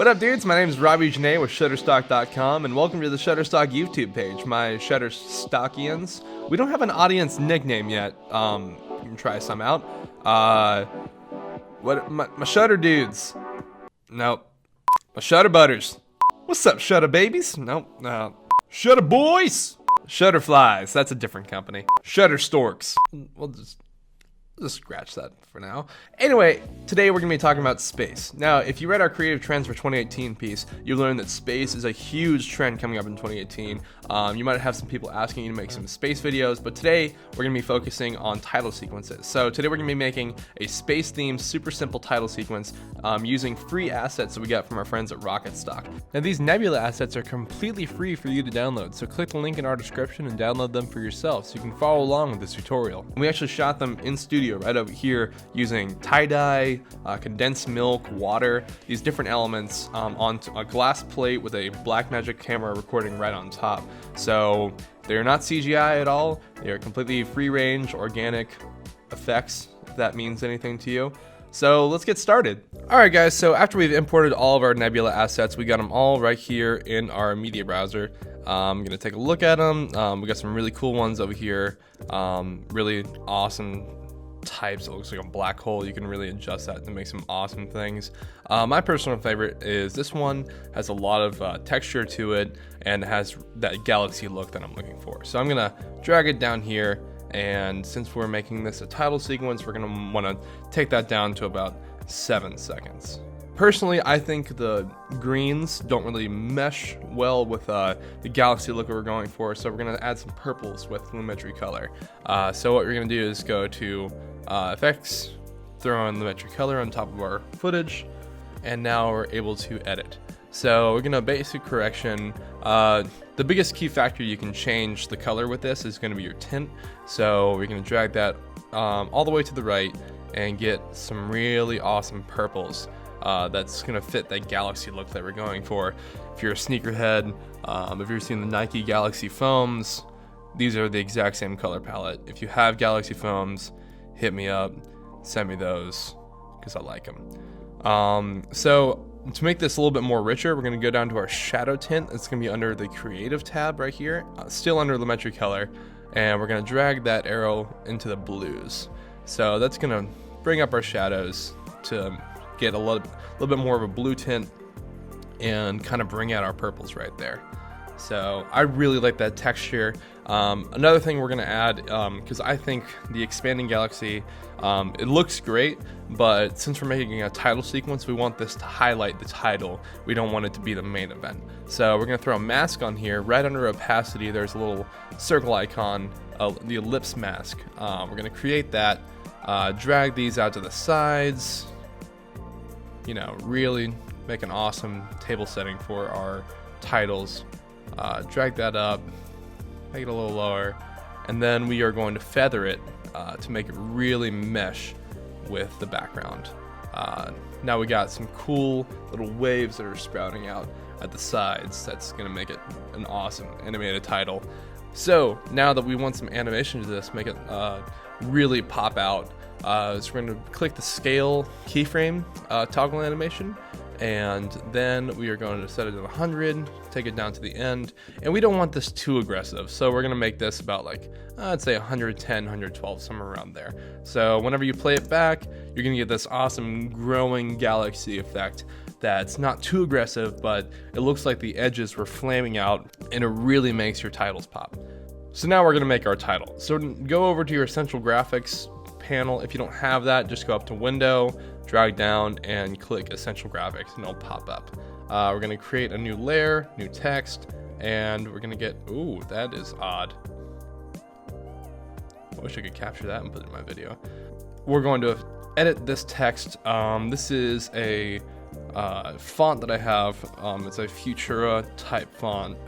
What up, dudes? My name is Robbie Janae with Shutterstock.com, and welcome to the Shutterstock YouTube page, my Shutterstockians. We don't have an audience nickname yet. You can try some out. My Shutter dudes? Nope. My Shutter butters? What's up, Shutter babies? Nope. Shutter boys? Shutterflies. That's a different company. Shutterstorks. We'll just scratch that for now. Anyway, today we're going to be talking about space. Now, if you read our creative trends for 2018 piece, you learned that space is a huge trend coming up in 2018. You might have some people asking you to make some space videos, but today we're going to be focusing on title sequences. So today we're going to be making a space-themed, super simple title sequence using free assets that we got from our friends at Shutterstock. Now, these nebula assets are completely free for you to download, so click the link in our description and download them for yourself so you can follow along with this tutorial. We actually shot them in studio right over here using tie-dye, condensed milk, water, these different elements on a glass plate with a Blackmagic camera recording right on top. So they're not CGI at all. They are completely free-range, organic effects, if that means anything to you. So let's get started. Alright guys, so after we've imported all of our nebula assets, we got them all right here in our media browser. I'm gonna take a look at them. We got some really cool ones over here, really awesome types. It looks like a black hole. You can really adjust that to make some awesome things. My personal favorite is this one. Has a lot of texture to it and has that galaxy look that I'm looking for. So I'm gonna drag it down here, and since we're making this a title sequence, we're gonna want to take that down to about 7 seconds. Personally, I think the greens don't really mesh well with the galaxy look that we're going for, so we're going to add some purples with Lumetri color. So what we're going to do is go to effects, throw in Lumetri color on top of our footage, and now we're able to edit. So we're going to basic correction. The biggest key factor you can change the color with this is going to be your tint. So we're going to drag that all the way to the right and get some really awesome purples. That's gonna fit that galaxy look that we're going for. If you're a sneakerhead, if you're seeing the Nike Galaxy foams, these are the exact same color palette. If you have Galaxy foams, hit me up, send me those, because I like them. So to make this a little bit more richer, we're gonna go down to our shadow tint. It's gonna be under the creative tab right here, still under Lumetri color, and we're gonna drag that arrow into the blues. So that's gonna bring up our shadows to get a little bit more of a blue tint and kind of bring out our purples right there. So I really like that texture. Another thing we're gonna add, because I think the expanding galaxy, it looks great, but since we're making a title sequence, we want this to highlight the title. We don't want it to be the main event. So we're gonna throw a mask on here. Right under opacity, there's a little circle icon, the ellipse mask. We're gonna create that, drag these out to the sides, you know, really make an awesome table setting for our titles. Drag that up, make it a little lower, and then we are going to feather it to make it really mesh with the background. Now we got some cool little waves that are sprouting out at the sides. That's gonna make it an awesome animated title. So now that we want some animation to this, make it really pop out, so we're going to click the scale keyframe toggle animation, and then we are going to set it to 100, take it down to the end, and we don't want this too aggressive, so we're going to make this about like, I'd say 110, 112, somewhere around there. So whenever you play it back, you're going to get this awesome growing galaxy effect that's not too aggressive, but it looks like the edges were flaming out, and it really makes your titles pop. So now we're going to make our title. So go over to your Essential Graphics panel. If you don't have that, just go up to Window, drag down, and click Essential Graphics, and it'll pop up. We're going to create a new layer, new text, and we're going to get, ooh, that is odd. I wish I could capture that and put it in my video. We're going to edit this text. This is a font that I have. It's a Futura type font.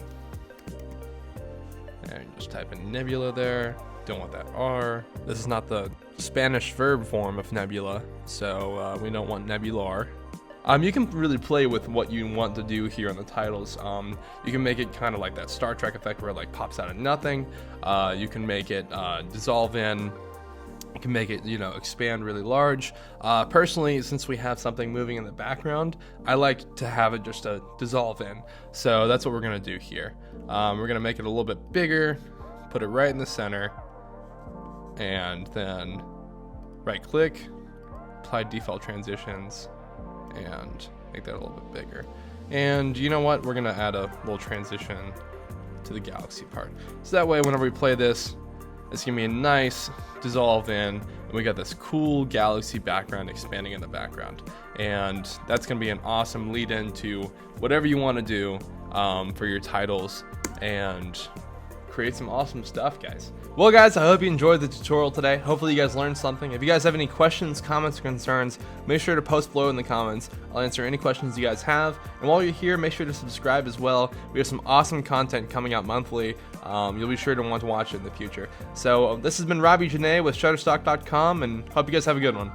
And just type in Nebula there. Don't want that R. This is not the Spanish verb form of nebula, so we don't want nebular. You can really play with what you want to do here on the titles. You can make it kind of like that Star Trek effect where it like pops out of nothing. You can make it dissolve in. You can make it, expand really large. Personally, since we have something moving in the background, I like to have it just dissolve in. So that's what we're gonna do here. We're gonna make it a little bit bigger, put it right in the center, and then right click, apply default transitions, and make that a little bit bigger. And you know what? We're gonna add a little transition to the galaxy part. So that way, whenever we play this, it's gonna be a nice dissolve in, and we got this cool galaxy background expanding in the background. And that's gonna be an awesome lead into whatever you wanna do for your titles and create some awesome stuff, guys. Well, guys, I hope you enjoyed the tutorial today. Hopefully you guys learned something. If you guys have any questions, comments, or concerns, make sure to post below in the comments. I'll answer any questions you guys have. And while you're here, make sure to subscribe as well. We have some awesome content coming out monthly. You'll be sure to want to watch it in the future. So this has been Robbie Janae with Shutterstock.com, and hope you guys have a good one.